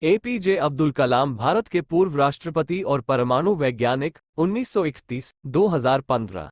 APJ Abdul Kalam Bharat के पूर्व राष्ट्रपति और परमाणु वैज्ञानिक 1931-2015।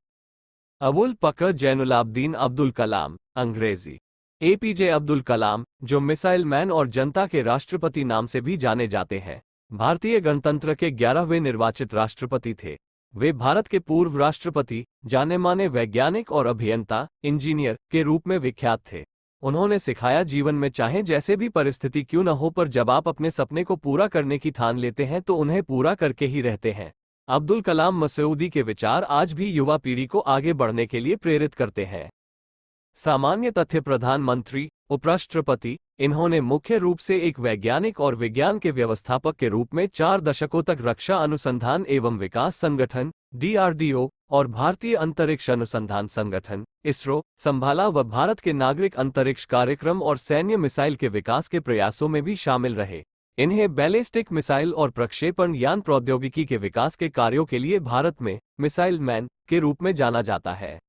अबुल पकर जैनुलाब्दीन अब्दुल कलाम, अंग्रेजी एपीजे अब्दुल कलाम, जो मिसाइल मैन और जनता के राष्ट्रपति नाम से भी जाने जाते हैं, भारतीय गणतंत्र के 11वें निर्वाचित राष्ट्रपति थे। वे भारत के पूर्व राष्ट्रपति, जाने माने वैज्ञानिक और अभियंता, इंजीनियर के रूप में विख्यात थे। उन्होंने सिखाया, जीवन में चाहे जैसे भी परिस्थिति क्यों न हो, पर जब आप अपने सपने को पूरा करने की ठान लेते हैं तो उन्हें पूरा करके ही रहते हैं। अब्दुल कलाम मसूदी के विचार आज भी युवा पीढ़ी को आगे बढ़ने के लिए प्रेरित करते हैं। सामान्य तथ्य: प्रधानमंत्री, उपराष्ट्रपति, इन्होंने मुख्य रूप से एक वैज्ञानिक और विज्ञान के व्यवस्थापक के रूप में 4 दशकों तक रक्षा अनुसंधान एवं विकास संगठन (डीआरडीओ) और भारतीय अंतरिक्ष अनुसंधान संगठन (इसरो) संभाला व भारत के नागरिक अंतरिक्ष कार्यक्रम और सैन्य मिसाइल के विकास के प्रयासों में भी शामिल रहे। इन्हें बैलिस्टिक मिसाइल और प्रक्षेपण यान प्रौद्योगिकी के विकास के कार्यों के लिए भारत में मिसाइल मैन के रूप में जाना जाता है।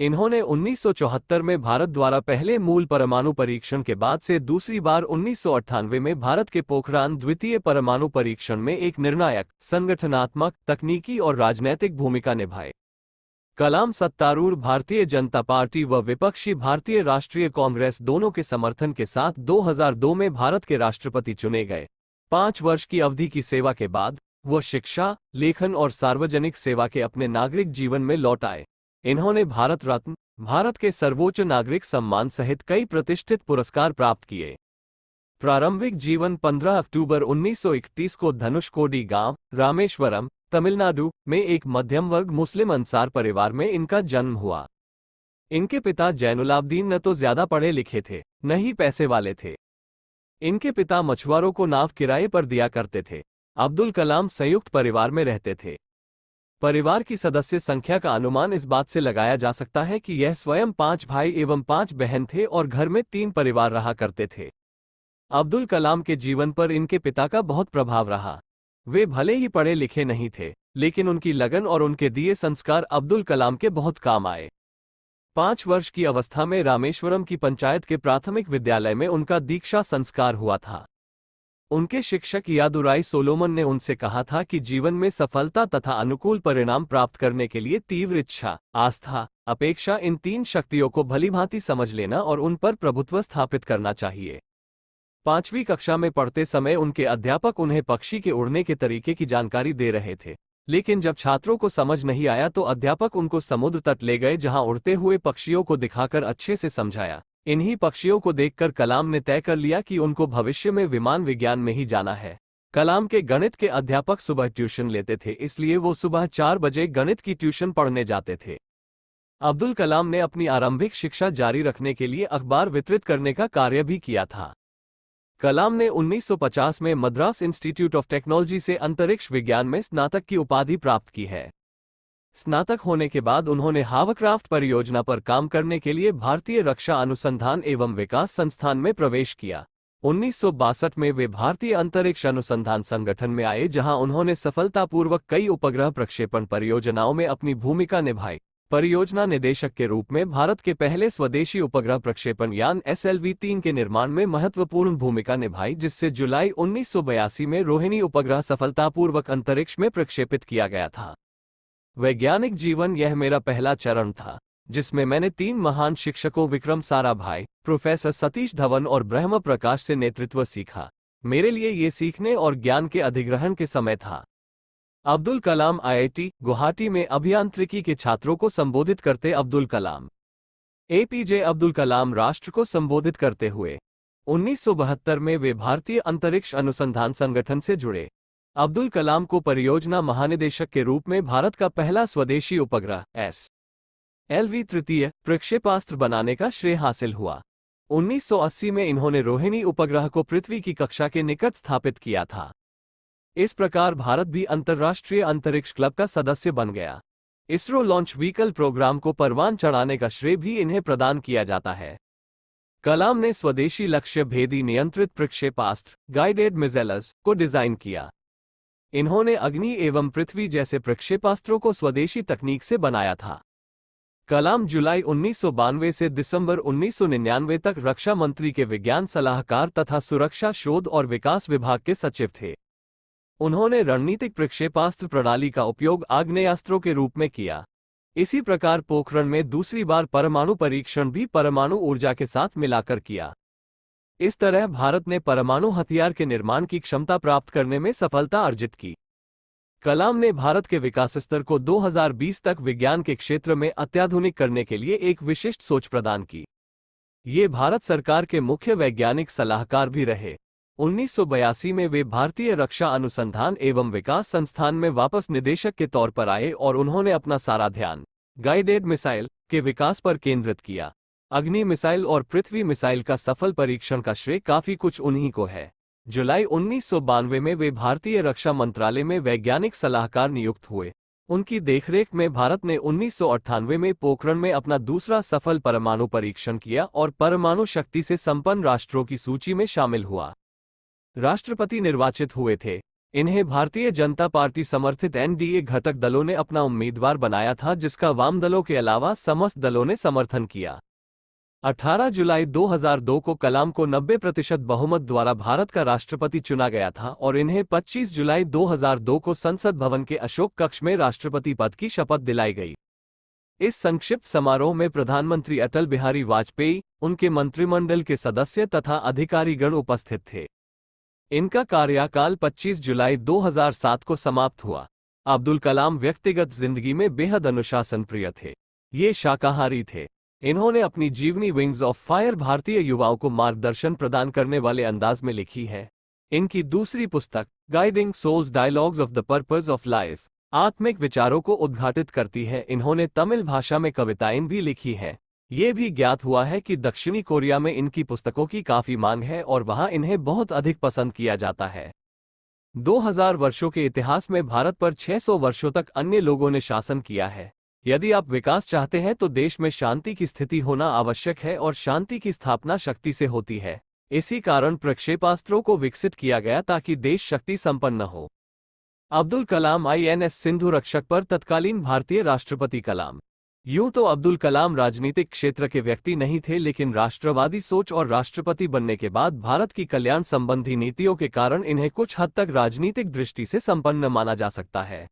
इन्होंने 1974 में भारत द्वारा पहले मूल परमाणु परीक्षण के बाद से दूसरी बार 1998 में भारत के पोखरान द्वितीय परमाणु परीक्षण में एक निर्णायक, संगठनात्मक, तकनीकी और राजनैतिक भूमिका निभाई। कलाम सत्तारूढ़ भारतीय जनता पार्टी व विपक्षी भारतीय राष्ट्रीय कांग्रेस दोनों के समर्थन के साथ 2002 में भारत के राष्ट्रपति चुने गए। 5 वर्ष की अवधि की सेवा के बाद वो शिक्षा, लेखन और सार्वजनिक सेवा के अपने नागरिक जीवन में लौट आए। इन्होंने भारत रत्न, भारत के सर्वोच्च नागरिक सम्मान सहित कई प्रतिष्ठित पुरस्कार प्राप्त किए। प्रारंभिक जीवन: 15 अक्टूबर 1931 को धनुषकोडी गांव, रामेश्वरम, तमिलनाडु में एक मध्यम वर्ग मुस्लिम अंसार परिवार में इनका जन्म हुआ। इनके पिता जैनुलाब्दीन न तो ज्यादा पढ़े लिखे थे, न ही पैसे वाले थे। इनके पिता मछुआरों को नाव किराए पर दिया करते थे। अब्दुल कलाम संयुक्त परिवार में रहते थे। परिवार की सदस्य संख्या का अनुमान इस बात से लगाया जा सकता है कि यह स्वयं 5 भाई एवं 5 बहन थे और घर में 3 परिवार रहा करते थे। अब्दुल कलाम के जीवन पर इनके पिता का बहुत प्रभाव रहा। वे भले ही पढ़े लिखे नहीं थे, लेकिन उनकी लगन और उनके दिए संस्कार अब्दुल कलाम के बहुत काम आए। 5 वर्ष की अवस्था में रामेश्वरम की पंचायत के प्राथमिक विद्यालय में उनका दीक्षा संस्कार हुआ था। उनके शिक्षक यादुराई सोलोमन ने उनसे कहा था कि जीवन में सफलता तथा अनुकूल परिणाम प्राप्त करने के लिए तीव्र इच्छा, आस्था, अपेक्षा, इन 3 शक्तियों को भलीभांति समझ लेना और उन पर प्रभुत्व स्थापित करना चाहिए। 5वीं कक्षा में पढ़ते समय उनके अध्यापक उन्हें पक्षी के उड़ने के तरीके की जानकारी दे रहे थे, लेकिन जब छात्रों को समझ नहीं आया तो अध्यापक उनको समुद्र तट ले गए, जहां उड़ते हुए पक्षियों को दिखाकर अच्छे से समझाया। इन्हीं पक्षियों को देखकर कलाम ने तय कर लिया कि उनको भविष्य में विमान विज्ञान में ही जाना है। कलाम के गणित के अध्यापक सुबह ट्यूशन लेते थे, इसलिए वो सुबह 4 बजे गणित की ट्यूशन पढ़ने जाते थे। अब्दुल कलाम ने अपनी आरंभिक शिक्षा जारी रखने के लिए अखबार वितरित करने का कार्य भी किया था। कलाम ने 1950 में मद्रास इंस्टीट्यूट ऑफ टेक्नोलॉजी से अंतरिक्ष विज्ञान में स्नातक की उपाधि प्राप्त की है। स्नातक होने के बाद उन्होंने हावरक्राफ्ट परियोजना पर काम करने के लिए भारतीय रक्षा अनुसंधान एवं विकास संस्थान में प्रवेश किया। 1962 में वे भारतीय अंतरिक्ष अनुसंधान संगठन में आए, जहां उन्होंने सफलतापूर्वक कई उपग्रह प्रक्षेपण परियोजनाओं में अपनी भूमिका निभाई। परियोजना निदेशक के रूप में भारत के पहले स्वदेशी उपग्रह प्रक्षेपण यान SLV-3 के निर्माण में महत्वपूर्ण भूमिका निभाई, जिससे जुलाई 1982 में रोहिणी उपग्रह सफलतापूर्वक अंतरिक्ष में प्रक्षेपित किया गया था। वैज्ञानिक जीवन: यह मेरा पहला चरण था, जिसमें मैंने 3 महान शिक्षकों विक्रम साराभाई, प्रोफेसर सतीश धवन और ब्रह्म प्रकाश से नेतृत्व सीखा। मेरे लिए ये सीखने और ज्ञान के अधिग्रहण के समय था। अब्दुल कलाम IIT गुवाहाटी में अभियांत्रिकी के छात्रों को संबोधित करते अब्दुल कलाम। एपीजे अब्दुल कलाम राष्ट्र को संबोधित करते हुए 1972 में वे भारतीय अंतरिक्ष अनुसंधान संगठन से जुड़े। अब्दुल कलाम को परियोजना महानिदेशक के रूप में भारत का पहला स्वदेशी उपग्रह SLV तृतीय प्रक्षेपास्त्र बनाने का श्रेय हासिल हुआ। 1980 में इन्होंने रोहिणी उपग्रह को पृथ्वी की कक्षा के निकट स्थापित किया था। इस प्रकार भारत भी अंतर्राष्ट्रीय अंतरिक्ष क्लब का सदस्य बन गया। इसरो लॉन्च व्हीकल प्रोग्राम को परवान चढ़ाने का श्रेय भी इन्हें प्रदान किया जाता है। कलाम ने स्वदेशी लक्ष्य भेदी नियंत्रित प्रक्षेपास्त्र गाइडेड मिसाइल्स को डिजाइन किया। इन्होंने अग्नि एवं पृथ्वी जैसे प्रक्षेपास्त्रों को स्वदेशी तकनीक से बनाया था। कलाम जुलाई 1992 से दिसंबर 1999 तक रक्षा मंत्री के विज्ञान सलाहकार तथा सुरक्षा शोध और विकास विभाग के सचिव थे। उन्होंने रणनीतिक प्रक्षेपास्त्र प्रणाली का उपयोग आग्नेयास्त्रों के रूप में किया। इसी प्रकार पोखरण में दूसरी बार परमाणु परीक्षण भी परमाणु ऊर्जा के साथ मिलाकर किया। इस तरह भारत ने परमाणु हथियार के निर्माण की क्षमता प्राप्त करने में सफलता अर्जित की। कलाम ने भारत के विकास स्तर को 2020 तक विज्ञान के क्षेत्र में अत्याधुनिक करने के लिए एक विशिष्ट सोच प्रदान की। ये भारत सरकार के मुख्य वैज्ञानिक सलाहकार भी रहे। 1982 में वे भारतीय रक्षा अनुसंधान एवं विकास संस्थान में वापस निदेशक के तौर पर आए और उन्होंने अपना सारा ध्यान गाइडेड मिसाइल के विकास पर केंद्रित किया। अग्नि मिसाइल और पृथ्वी मिसाइल का सफल परीक्षण का श्रेय काफी कुछ उन्हीं को है। जुलाई 1992 में वे भारतीय रक्षा मंत्रालय में वैज्ञानिक सलाहकार नियुक्त हुए। उनकी देखरेख में भारत ने 1998 में पोखरण में अपना दूसरा सफल परमाणु परीक्षण किया और परमाणु शक्ति से संपन्न राष्ट्रों की सूची में शामिल हुआ। राष्ट्रपति निर्वाचित हुए थे। इन्हें भारतीय जनता पार्टी समर्थित एनडीए घटक दलों ने अपना उम्मीदवार बनाया था, जिसका वाम दलों के अलावा समस्त दलों ने समर्थन किया। 18 जुलाई 2002 को कलाम को 90% बहुमत द्वारा भारत का राष्ट्रपति चुना गया था और इन्हें 25 जुलाई 2002 को संसद भवन के अशोक कक्ष में राष्ट्रपति पद की शपथ दिलाई गई। इस संक्षिप्त समारोह में प्रधानमंत्री अटल बिहारी वाजपेयी, उनके मंत्रिमंडल के सदस्य तथा अधिकारीगण उपस्थित थे। इनका कार्यकाल 25 जुलाई 2007 को समाप्त हुआ। अब्दुल कलाम व्यक्तिगत जिंदगी में बेहद अनुशासन प्रिय थे। ये शाकाहारी थे। इन्होंने अपनी जीवनी विंग्स ऑफ फायर भारतीय युवाओं को मार्गदर्शन प्रदान करने वाले अंदाज में लिखी है। इनकी दूसरी पुस्तक guiding souls dialogues of the purpose of life आत्मिक विचारों को उद्घाटित करती है। इन्होंने तमिल भाषा में कविताएं भी लिखी हैं। ये भी ज्ञात हुआ है कि दक्षिणी कोरिया में इनकी पुस्तकों की काफी मांग है और वहां इन्हें बहुत अधिक पसंद किया जाता है। 2000 वर्षों के इतिहास में भारत पर 600 वर्षों तक अन्य लोगों ने शासन किया है। यदि आप विकास चाहते हैं तो देश में शांति की स्थिति होना आवश्यक है और शांति की स्थापना शक्ति से होती है। इसी कारण प्रक्षेपास्त्रों को विकसित किया गया ताकि देश शक्ति संपन्न हो। अब्दुल कलाम आईएनएस सिंधु रक्षक पर तत्कालीन भारतीय राष्ट्रपति कलाम। यूं तो अब्दुल कलाम राजनीतिक क्षेत्र के व्यक्ति नहीं थे, लेकिन राष्ट्रवादी सोच और राष्ट्रपति बनने के बाद भारत की कल्याण संबंधी नीतियों के कारण इन्हें कुछ हद तक राजनीतिक दृष्टि से संपन्न माना जा सकता है।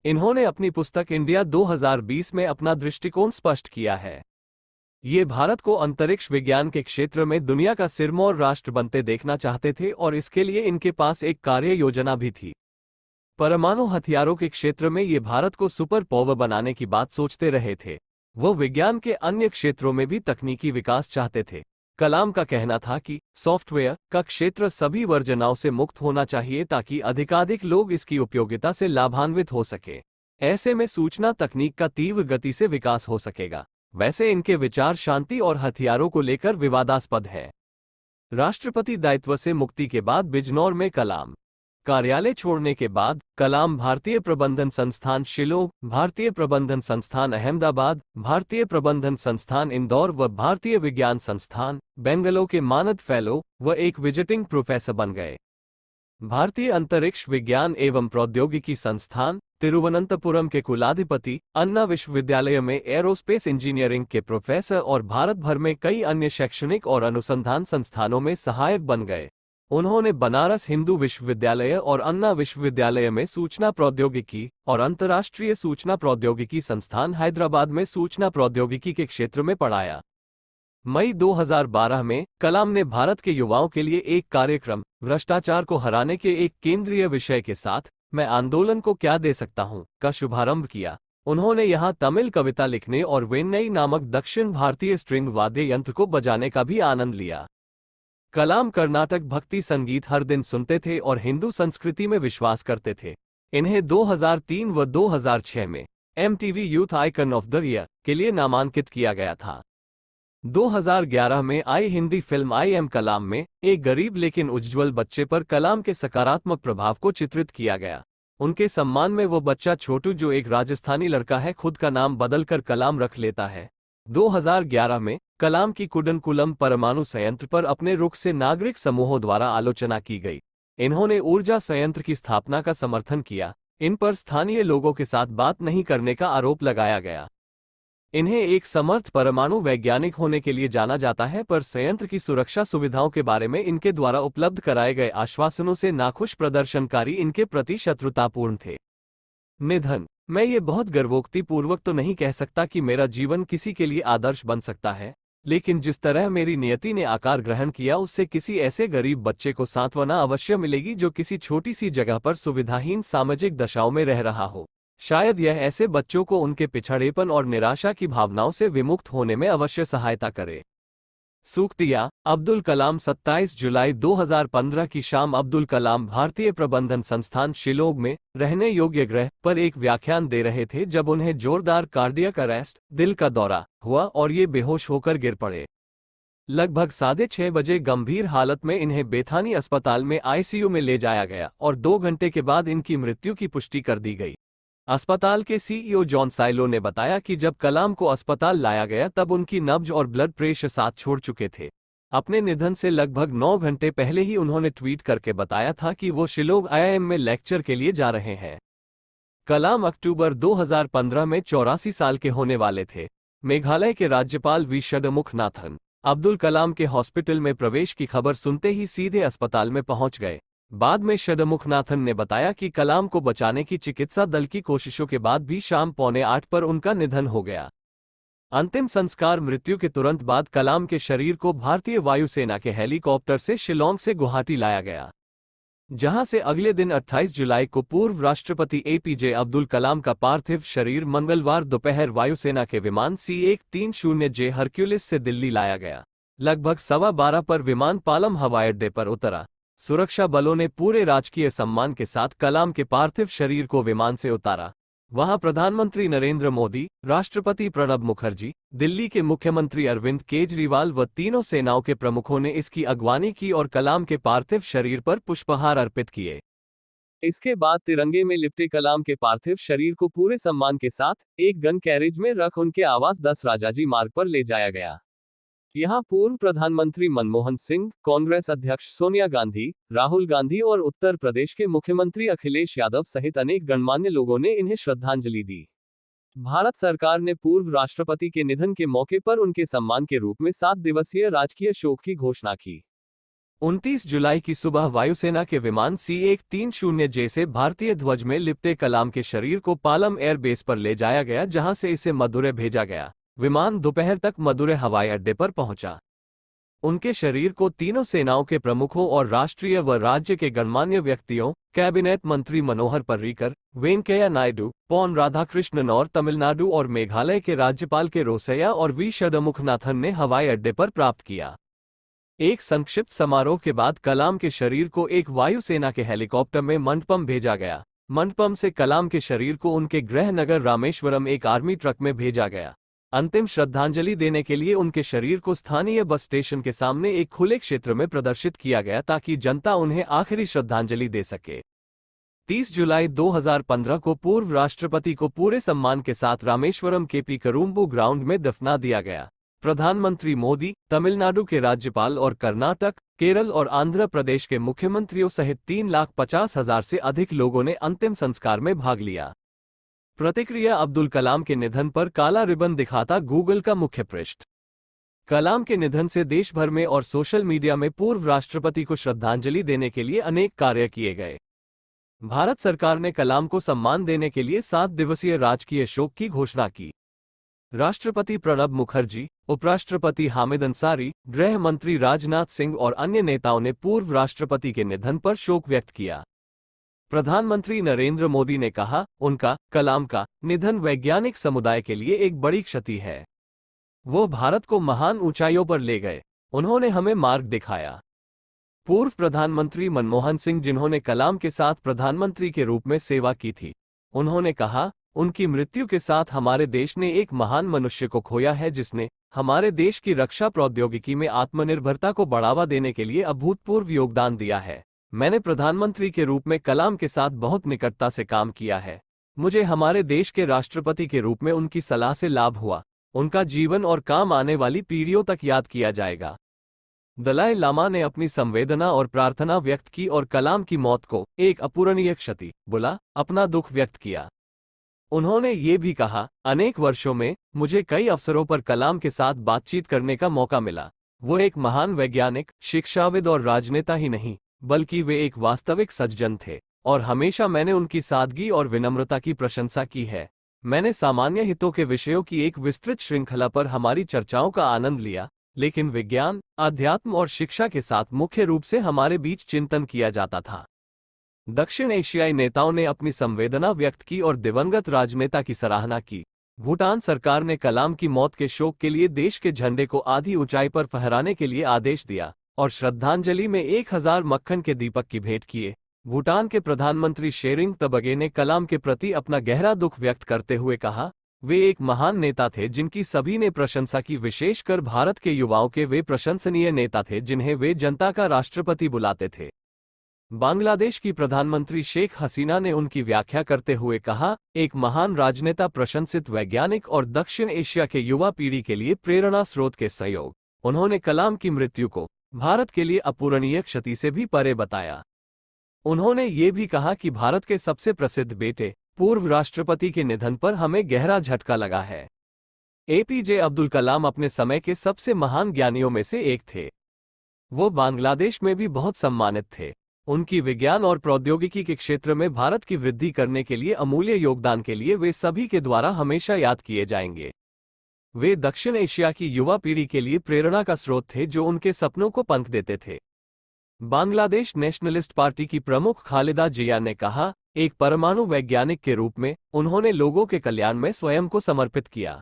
इन्होंने अपनी पुस्तक इंडिया 2020 में अपना दृष्टिकोण स्पष्ट किया है। ये भारत को अंतरिक्ष विज्ञान के क्षेत्र में दुनिया का सिरमौर राष्ट्र बनते देखना चाहते थे और इसके लिए इनके पास एक कार्य योजना भी थी। परमाणु हथियारों के क्षेत्र में ये भारत को सुपर पावर बनाने की बात सोचते रहे थे। वो विज्ञान के अन्य क्षेत्रों में भी तकनीकी विकास चाहते थे। कलाम का कहना था कि सॉफ्टवेयर का क्षेत्र सभी वर्जनाओं से मुक्त होना चाहिए ताकि अधिकाधिक लोग इसकी उपयोगिता से लाभान्वित हो सके। ऐसे में सूचना तकनीक का तीव्र गति से विकास हो सकेगा। वैसे इनके विचार शांति और हथियारों को लेकर विवादास्पद है। राष्ट्रपति दायित्व से मुक्ति के बाद बिजनौर में कलाम कार्यालय छोड़ने के बाद कलाम भारतीय प्रबंधन संस्थान शिलोंग, भारतीय प्रबंधन संस्थान अहमदाबाद, भारतीय प्रबंधन संस्थान इंदौर व भारतीय विज्ञान संस्थान बेंगलुरु के मानद फेलो व एक विजिटिंग प्रोफेसर बन गए। भारतीय अंतरिक्ष विज्ञान एवं प्रौद्योगिकी संस्थान तिरुवनंतपुरम के कुलाधिपति, अन्ना विश्वविद्यालय में एरोस्पेस इंजीनियरिंग के प्रोफेसर और भारत भर में कई अन्य शैक्षणिक और अनुसंधान संस्थानों में सहायक बन गए। उन्होंने बनारस हिंदू विश्वविद्यालय और अन्ना विश्वविद्यालय में सूचना प्रौद्योगिकी और अंतर्राष्ट्रीय सूचना प्रौद्योगिकी संस्थान हैदराबाद में सूचना प्रौद्योगिकी के क्षेत्र में पढ़ाया। मई 2012 में कलाम ने भारत के युवाओं के लिए एक कार्यक्रम भ्रष्टाचार को हराने के एक केंद्रीय विषय के साथ मैं आंदोलन को क्या दे सकता हूं का शुभारंभ किया। उन्होंने यहां तमिल कविता लिखने और वेन्नई नामक दक्षिण भारतीय स्ट्रिंग वाद्य यंत्र को बजाने का भी आनंद लिया। कलाम कर्नाटक भक्ति संगीत हर दिन सुनते थे और हिंदू संस्कृति में विश्वास करते थे। इन्हें 2003 व 2006 में MTV youth icon of the year के लिए नामांकित किया गया था। 2011 में आई हिंदी फिल्म आई एम कलाम में एक गरीब लेकिन उज्ज्वल बच्चे पर कलाम के सकारात्मक प्रभाव को चित्रित किया गया। उनके सम्मान में वो बच्चा छोटू, जो एक राजस्थानी लड़का है, खुद का नाम बदलकर कलाम रख लेता है। 2011 में कलाम की कुडनकुलम परमाणु संयंत्र पर अपने रुख से नागरिक समूहों द्वारा आलोचना की गई। इन्होंने ऊर्जा संयंत्र की स्थापना का समर्थन किया। इन पर स्थानीय लोगों के साथ बात नहीं करने का आरोप लगाया गया। इन्हें एक समर्थ परमाणु वैज्ञानिक होने के लिए जाना जाता है, पर संयंत्र की सुरक्षा सुविधाओं के बारे में इनके द्वारा उपलब्ध कराए गए आश्वासनों से नाखुश प्रदर्शनकारी इनके प्रति शत्रुतापूर्ण थे। निधन। मैं ये बहुत गर्वोक्ति पूर्वक तो नहीं कह सकता कि मेरा जीवन किसी के लिए आदर्श बन सकता है, लेकिन जिस तरह मेरी नियति ने आकार ग्रहण किया उससे किसी ऐसे गरीब बच्चे को सांत्वना अवश्य मिलेगी जो किसी छोटी सी जगह पर सुविधाहीन सामाजिक दशाओं में रह रहा हो। शायद यह ऐसे बच्चों को उनके पिछड़ेपन और निराशा की भावनाओं से विमुक्त होने में अवश्य सहायता करे। सूक्तिया। अब्दुल कलाम 27 जुलाई 2015 की शाम अब्दुल कलाम भारतीय प्रबंधन संस्थान शिलोंग में रहने योग्य ग्रह पर एक व्याख्यान दे रहे थे जब उन्हें जोरदार कार्डियक अरेस्ट, दिल का दौरा हुआ और ये बेहोश होकर गिर पड़े। लगभग 6:30 बजे गंभीर हालत में इन्हें बेथानी अस्पताल में आईसीयू में ले जाया गया और 2 घंटे के बाद इनकी मृत्यु की पुष्टि कर दी गई। अस्पताल के सीईओ जॉन साइलो ने बताया कि जब कलाम को अस्पताल लाया गया तब उनकी नब्ज और ब्लड प्रेशर साथ छोड़ चुके थे। अपने निधन से लगभग 9 घंटे पहले ही उन्होंने ट्वीट करके बताया था कि वो शिलोंग आईआईएम में लेक्चर के लिए जा रहे हैं। कलाम अक्टूबर 2015 में 84 साल के होने वाले थे। मेघालय के राज्यपाल वी षणमुखनाथन अब्दुल कलाम के हॉस्पिटल में प्रवेश की खबर सुनते ही सीधे अस्पताल में पहुंच गए। बाद में षणमुखनाथन ने बताया कि कलाम को बचाने की चिकित्सा दल की कोशिशों के बाद भी शाम 7:45 पर उनका निधन हो गया। अंतिम संस्कार। मृत्यु के तुरंत बाद कलाम के शरीर को भारतीय वायुसेना के हेलीकॉप्टर से शिलोंग से गुवाहाटी लाया गया, जहां से अगले दिन 28 जुलाई को पूर्व राष्ट्रपति एपीजे अब्दुल कलाम का पार्थिव शरीर मंगलवार दोपहर वायुसेना के विमान C-130J हरक्यूलिस से दिल्ली लाया गया। लगभग 12:15 पर विमान पालम हवाई अड्डे पर उतरा। सुरक्षा बलों ने पूरे राजकीय सम्मान के साथ कलाम के पार्थिव शरीर को विमान से उतारा। वहां प्रधानमंत्री नरेंद्र मोदी, राष्ट्रपति प्रणब मुखर्जी, दिल्ली के मुख्यमंत्री अरविंद केजरीवाल व तीनों सेनाओं के प्रमुखों ने इसकी अगवानी की और कलाम के पार्थिव शरीर पर पुष्पहार अर्पित किए। इसके बाद तिरंगे में लिपटे कलाम के पार्थिव शरीर को पूरे सम्मान के साथ एक गन कैरेज में रख उनके आवास 10 राजाजी मार्ग पर ले जाया गया। यहां पूर्व प्रधानमंत्री मनमोहन सिंह, कांग्रेस अध्यक्ष सोनिया गांधी, राहुल गांधी और उत्तर प्रदेश के मुख्यमंत्री अखिलेश यादव सहित अनेक गणमान्य लोगों ने इन्हें श्रद्धांजलि दी। भारत सरकार ने पूर्व राष्ट्रपति के निधन के मौके पर उनके सम्मान के रूप में 7 दिवसीय राजकीय शोक की घोषणा की। 29 जुलाई की सुबह वायुसेना के विमान C-130J से भारतीय ध्वज में लिपटे कलाम के शरीर को पालम एयरबेस पर ले जाया गया, जहां से इसे मदुरै भेजा गया। विमान दोपहर तक मदुरै हवाई अड्डे पर पहुंचा। उनके शरीर को तीनों सेनाओं के प्रमुखों और राष्ट्रीय व राज्य के गणमान्य व्यक्तियों, कैबिनेट मंत्री मनोहर पर्रिकर, वेंकैया नायडू, पॉन राधाकृष्णन और तमिलनाडु और मेघालय के राज्यपाल के रोसैया और वी षणमुखनाथन ने हवाई अड्डे पर प्राप्त किया। एक संक्षिप्त समारोह के बाद कलाम के शरीर को एक वायुसेना के हेलीकॉप्टर में मंडपम भेजा गया। मंडपम से कलाम के शरीर को उनके गृह नगर रामेश्वरम एक आर्मी ट्रक में भेजा गया। अंतिम श्रद्धांजलि देने के लिए उनके शरीर को स्थानीय बस स्टेशन के सामने एक खुले क्षेत्र में प्रदर्शित किया गया ताकि जनता उन्हें आखिरी श्रद्धांजलि दे सके। 30 जुलाई 2015 को पूर्व राष्ट्रपति को पूरे सम्मान के साथ रामेश्वरम के पी करूम्बू ग्राउंड में दफना दिया गया। प्रधानमंत्री मोदी, तमिलनाडु के राज्यपाल और कर्नाटक, केरल और आंध्र प्रदेश के मुख्यमंत्रियों सहित 3,50,000 से अधिक लोगों ने अंतिम संस्कार में भाग लिया। प्रतिक्रिया। अब्दुल कलाम के निधन पर काला रिबन दिखाता गूगल का मुख्य पृष्ठ। कलाम के निधन से देश भर में और सोशल मीडिया में पूर्व राष्ट्रपति को श्रद्धांजलि देने के लिए अनेक कार्य किए गए। भारत सरकार ने कलाम को सम्मान देने के लिए 7 दिवसीय राजकीय शोक की घोषणा की। राष्ट्रपति प्रणब मुखर्जी, उपराष्ट्रपति हामिद अंसारी, गृह मंत्री राजनाथ सिंह और अन्य नेताओं ने पूर्व राष्ट्रपति के निधन पर शोक व्यक्त किया। प्रधानमंत्री नरेंद्र मोदी ने कहा, उनका, कलाम का, निधन वैज्ञानिक समुदाय के लिए एक बड़ी क्षति है। वो भारत को महान ऊंचाइयों पर ले गए। उन्होंने हमें मार्ग दिखाया। पूर्व प्रधानमंत्री मनमोहन सिंह, जिन्होंने कलाम के साथ प्रधानमंत्री के रूप में सेवा की थी, उन्होंने कहा, उनकी मृत्यु के साथ हमारे देश ने एक महान मनुष्य को खोया है जिसने हमारे देश की रक्षा प्रौद्योगिकी में आत्मनिर्भरता को बढ़ावा देने के लिए अभूतपूर्व योगदान दिया है। मैंने प्रधानमंत्री के रूप में कलाम के साथ बहुत निकटता से काम किया है। मुझे हमारे देश के राष्ट्रपति के रूप में उनकी सलाह से लाभ हुआ। उनका जीवन और काम आने वाली पीढ़ियों तक याद किया जाएगा। दलाई लामा ने अपनी संवेदना और प्रार्थना व्यक्त की और कलाम की मौत को एक अपूरणीय क्षति बोला, अपना दुख व्यक्त किया। उन्होंने ये भी कहा, अनेक वर्षों में मुझे कई अवसरों पर कलाम के साथ बातचीत करने का मौका मिला। वो एक महान वैज्ञानिक, शिक्षाविद और राजनेता ही नहीं, बल्कि वे एक वास्तविक सज्जन थे, और हमेशा मैंने उनकी सादगी और विनम्रता की प्रशंसा की है। मैंने सामान्य हितों के विषयों की एक विस्तृत श्रृंखला पर हमारी चर्चाओं का आनंद लिया, लेकिन विज्ञान, अध्यात्म और शिक्षा के साथ मुख्य रूप से हमारे बीच चिंतन किया जाता था। दक्षिण एशियाई नेताओं ने अपनी संवेदना व्यक्त की और दिवंगत राजनेता की सराहना की। भूटान सरकार ने कलाम की मौत के शोक के लिए देश के झंडे को आधी ऊंचाई पर फहराने के लिए आदेश दिया और श्रद्धांजलि में 1000 मक्खन के दीपक की भेंट किए। भूटान के प्रधानमंत्री शेरिंग तबगे ने कलाम के प्रति अपना गहरा दुख व्यक्त करते हुए कहा, वे एक महान नेता थे जिनकी सभी ने प्रशंसा की, विशेषकर भारत के युवाओं के वे प्रशंसनीय नेता थे जिन्हें वे जनता का राष्ट्रपति बुलाते थे। बांग्लादेश की प्रधानमंत्री शेख हसीना ने उनकी व्याख्या करते हुए कहा, एक महान राजनेता, प्रशंसित वैज्ञानिक और दक्षिण एशिया के युवा पीढ़ी के लिए प्रेरणा स्रोत के सहयोग। उन्होंने कलाम की मृत्यु को भारत के लिए अपूरणीय क्षति से भी परे बताया। उन्होंने ये भी कहा कि भारत के सबसे प्रसिद्ध बेटे, पूर्व राष्ट्रपति के निधन पर हमें गहरा झटका लगा है। एपीजे अब्दुल कलाम अपने समय के सबसे महान ज्ञानियों में से एक थे। वो बांग्लादेश में भी बहुत सम्मानित थे। उनकी विज्ञान और प्रौद्योगिकी के क्षेत्र में भारत की वृद्धि करने के लिए अमूल्य योगदान के लिए वे सभी के द्वारा हमेशा याद किए जाएंगे। वे दक्षिण एशिया की युवा पीढ़ी के लिए प्रेरणा का स्रोत थे जो उनके सपनों को पंख देते थे। बांग्लादेश नेशनलिस्ट पार्टी की प्रमुख खालिदा जिया ने कहा, एक परमाणु वैज्ञानिक के रूप में उन्होंने लोगों के कल्याण में स्वयं को समर्पित किया।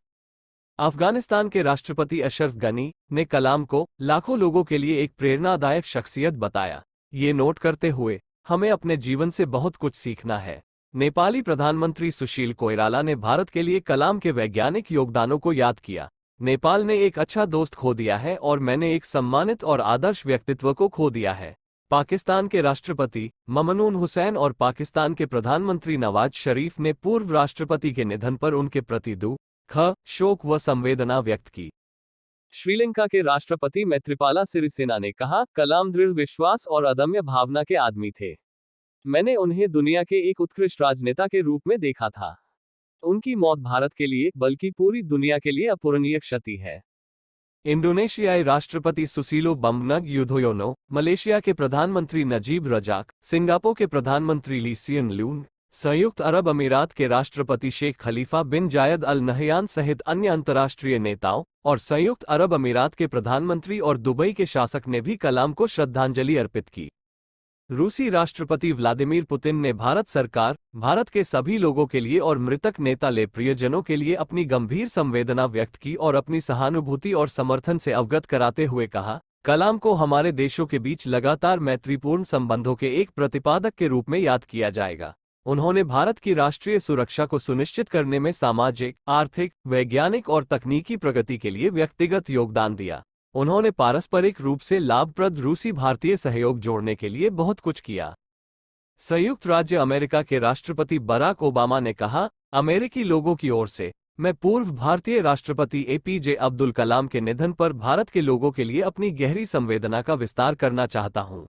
अफगानिस्तान के राष्ट्रपति अशरफ गनी ने कलाम को लाखों लोगों के लिए एक प्रेरणादायक शख्सियत बताया। ये नोट करते हुए, हमें अपने जीवन से बहुत कुछ सीखना है। नेपाली प्रधानमंत्री सुशील कोइराला ने भारत के लिए कलाम के वैज्ञानिक योगदानों को याद किया। नेपाल ने एक अच्छा दोस्त खो दिया है और मैंने एक सम्मानित और आदर्श व्यक्तित्व को खो दिया है। पाकिस्तान के राष्ट्रपति ममनून हुसैन और पाकिस्तान के प्रधानमंत्री नवाज शरीफ ने पूर्व राष्ट्रपति के निधन पर उनके प्रति दुख, शोक व संवेदना व्यक्त की। श्रीलंका के राष्ट्रपति मैत्रीपाला सिरिसेना ने कहा, कलाम दृढ़ विश्वास और अदम्य भावना के आदमी थे। मैंने उन्हें दुनिया के एक उत्कृष्ट राजनेता के रूप में देखा था। उनकी मौत भारत के लिए, बल्कि पूरी दुनिया के लिए अपूरणीय क्षति है। इंडोनेशियाई राष्ट्रपति सुसीलो बम्बनग युधोयोनो, मलेशिया के प्रधानमंत्री नजीब रजाक, सिंगापुर के प्रधानमंत्री ली सियन लूंग, संयुक्त अरब अमीरात के राष्ट्रपति शेख खलीफा बिन जायद अल नहयान सहित अन्य अंतर्राष्ट्रीय नेताओं और संयुक्त अरब अमीरात के प्रधानमंत्री और दुबई के शासक ने भी कलाम को श्रद्धांजलि अर्पित की। रूसी राष्ट्रपति व्लादिमीर पुतिन ने भारत सरकार, भारत के सभी लोगों के लिए और मृतक नेता ले प्रियजनों के लिए अपनी गंभीर संवेदना व्यक्त की और अपनी सहानुभूति और समर्थन से अवगत कराते हुए कहा, कलाम को हमारे देशों के बीच लगातार मैत्रीपूर्ण संबंधों के एक प्रतिपादक के रूप में याद किया जाएगा। उन्होंने भारत की राष्ट्रीय सुरक्षा को सुनिश्चित करने में सामाजिक, आर्थिक, वैज्ञानिक और तकनीकी प्रगति के लिए व्यक्तिगत योगदान दिया। उन्होंने पारस्परिक रूप से लाभप्रद रूसी भारतीय सहयोग जोड़ने के लिए बहुत कुछ किया। संयुक्त राज्य अमेरिका के राष्ट्रपति बराक ओबामा ने कहा, अमेरिकी लोगों की ओर से मैं पूर्व भारतीय राष्ट्रपति एपीजे अब्दुल कलाम के निधन पर भारत के लोगों के लिए अपनी गहरी संवेदना का विस्तार करना चाहता हूं।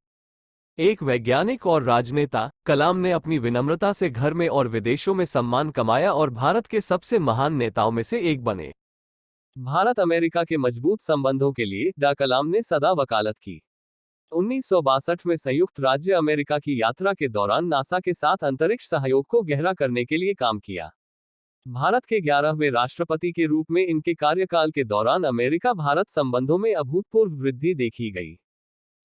एक वैज्ञानिक और राजनेता, कलाम ने अपनी विनम्रता से घर में और विदेशों में सम्मान कमाया और भारत के सबसे महान नेताओं में से एक बने। भारत अमेरिका के मजबूत संबंधों के लिए डॉ कलाम ने सदा वकालत की। 1962 में संयुक्त राज्य अमेरिका की यात्रा के दौरान नासा के साथ अंतरिक्ष सहयोग को गहरा करने के लिए काम किया। भारत के 11वें राष्ट्रपति के रूप में इनके कार्यकाल के दौरान अमेरिका भारत संबंधों में अभूतपूर्व वृद्धि देखी गई।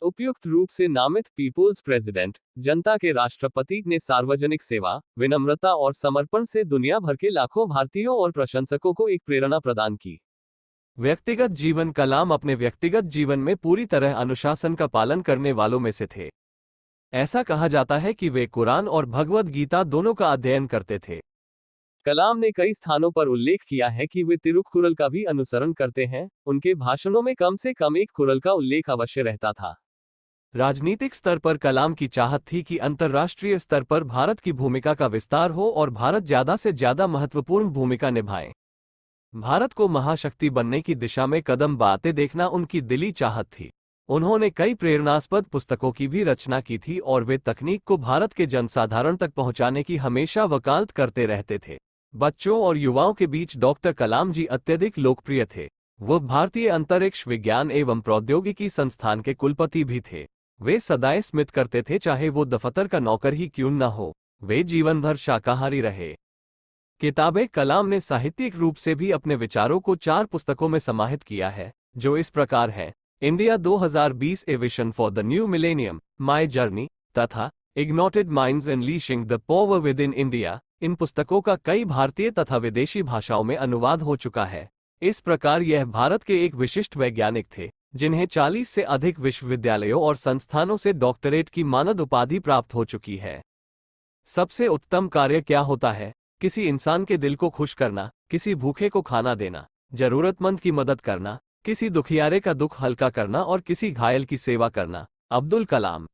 उपयुक्त रूप से नामित पीपुल्स प्रेसिडेंट, जनता के राष्ट्रपति ने सार्वजनिक सेवा, विनम्रता और समर्पण से दुनिया भर के लाखों भारतीयों और प्रशंसकों को एक प्रेरणा प्रदान की। व्यक्तिगत जीवन, कलाम अपने व्यक्तिगत जीवन में पूरी तरह अनुशासन का पालन करने वालों में से थे। ऐसा कहा जाता है कि वे कुरान और भगवद गीता दोनों का अध्ययन करते थे। कलाम ने कई स्थानों पर उल्लेख किया है कि वे तिरुक्कुरल का भी अनुसरण करते हैं। उनके भाषणों में कम से कम एक कुरल का उल्लेख अवश्य रहता था। राजनीतिक स्तर पर कलाम की चाहत थी कि अंतर्राष्ट्रीय स्तर पर भारत की भूमिका का विस्तार हो और भारत ज्यादा से ज्यादा महत्वपूर्ण भूमिका निभाए। भारत को महाशक्ति बनने की दिशा में कदम बढ़ाते देखना उनकी दिली चाहत थी। उन्होंने कई प्रेरणास्पद पुस्तकों की भी रचना की थी और वे तकनीक को भारत के जनसाधारण तक पहुंचाने की हमेशा वकालत करते रहते थे। बच्चों और युवाओं के बीच डॉक्टर कलाम जी अत्यधिक लोकप्रिय थे। वह भारतीय अंतरिक्ष विज्ञान एवं प्रौद्योगिकी संस्थान के कुलपति भी थे। वे सदैव स्मित करते थे, चाहे वो दफ्तर का नौकर ही क्यों न हो, वे जीवन भर शाकाहारी रहे। किताबे कलाम ने साहित्यिक रूप से भी अपने विचारों को 4 पुस्तकों में समाहित किया है, जो इस प्रकार हैं: India 2020 a vision for the new millennium, my journey तथा ignited minds unleashing the power within India. इन पुस्तकों का कई भारतीय तथा विदेशी भाषाओं में अनुवाद हो चुका है। इस प्रकार यह भारत के एक विशिष्ट वैज्ञानिक थे, जिन्हें 40 से अधिक विश्वविद्यालयों और संस्थानों से डॉक्टरेट की मानद उपाधि प्राप्त हो चुकी है। सबसे उत्तम कार्य क्या होता है? किसी इंसान के दिल को खुश करना, किसी भूखे को खाना देना, जरूरतमंद की मदद करना, किसी दुखियारे का दुख हल्का करना और किसी घायल की सेवा करना। अब्दुल कलाम।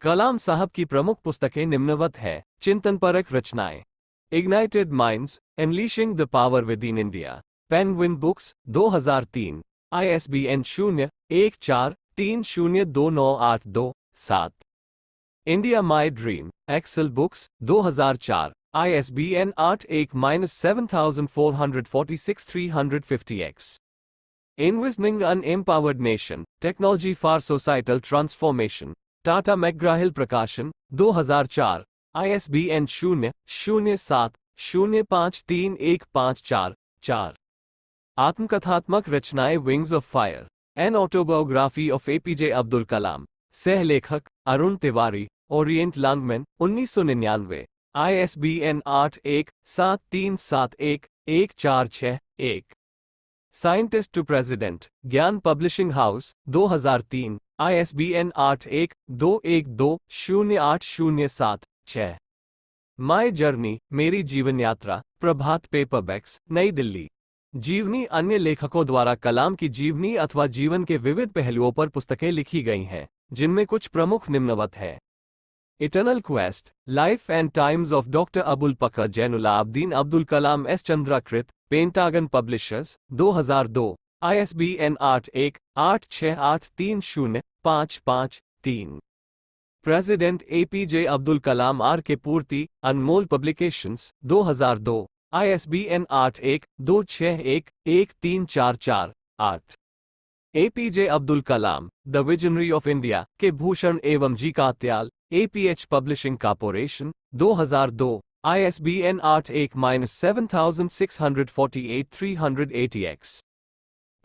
कलाम साहब की प्रमुख पुस्तकें निम्नवत है: चिंतनपरक रचनाएं, ignited minds, unleashing the power within India, penguin books, 2003, ISBN 014302982 India my dream, excel books, 2004, ISBN 81-7446-350X Envisioning an Empowered Nation, Technology for Societal Transformation, Tata McGraw Hill प्रकाशन, 2004, ISBN 00705315444 आत्मकथात्मक रचनाएं, wings of fire, an autobiography of APJ Abdul Kalam, सह लेखक Arun Tiwari, Orient Longman, 1999, ISBN 8173711461 scientist to president, Gyan publishing house, 2003, ISBN 8121208076 my journey, मेरी जीवन यात्रा, प्रभात पेपरबैक्स, नई दिल्ली। जीवनी। अन्य लेखकों द्वारा कलाम की जीवनी अथवा जीवन के विविध पहलुओं पर पुस्तकें लिखी गई हैं, जिनमें कुछ प्रमुख निम्नवत है: eternal quest, life and times of doctor Abul Pakir Jainulabdeen Abdul Kalam S Chandrakrit, Pentagon publishers, 2002, ISBN 8186830553 president APJ Abdul Kalam R K Purti, Anmol publications, 2002, ISBN 8126113448 APJ Abdul Kalam, the visionary of India, K Bhushan एवं G Katyal, APH publishing corporation, 2002, ISBN 81-7648-380X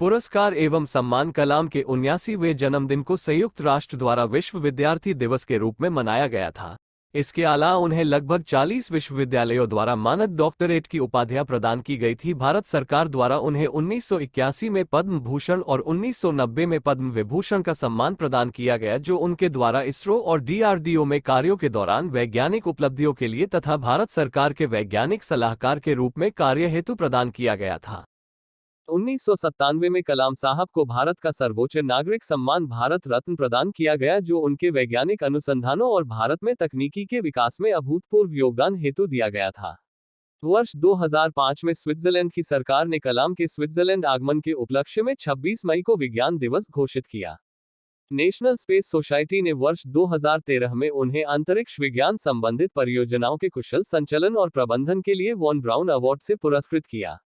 पुरस्कार एवं सम्मान। कलाम के 79वें जन्मदिन को संयुक्त राष्ट्र द्वारा विश्व विद्यार्थी दिवस के रूप में मनाया गया था। इसके अलावा उन्हें लगभग 40 विश्वविद्यालयों द्वारा मानद डॉक्टरेट की उपाधियां प्रदान की गई थी। भारत सरकार द्वारा उन्हें 1981 में पद्म भूषण और 1990 में पद्म विभूषण का सम्मान प्रदान किया गया, जो उनके द्वारा इसरो और DRDO में कार्यों के दौरान वैज्ञानिक उपलब्धियों के लिए तथा भारत सरकार के वैज्ञानिक सलाहकार के रूप में कार्य हेतु प्रदान किया गया था। 1997 में कलाम साहब को भारत का सर्वोच्च नागरिक सम्मान भारत रत्न प्रदान किया गया, जो उनके वैज्ञानिक अनुसंधानों और भारत में तकनीकी के विकास में अभूतपूर्व योगदान हेतु दिया गया था। वर्ष 2005 में स्विट्जरलैंड की सरकार ने कलाम के स्विट्जरलैंड आगमन के उपलक्ष्य में 26 मई को विज्ञान दिवस घोषित किया। नेशनल स्पेस सोसाइटी ने वर्ष 2013 में उन्हें अंतरिक्ष विज्ञान संबंधित परियोजनाओं के कुशल संचालन और प्रबंधन के लिए वॉन ब्राउन अवार्ड से पुरस्कृत किया।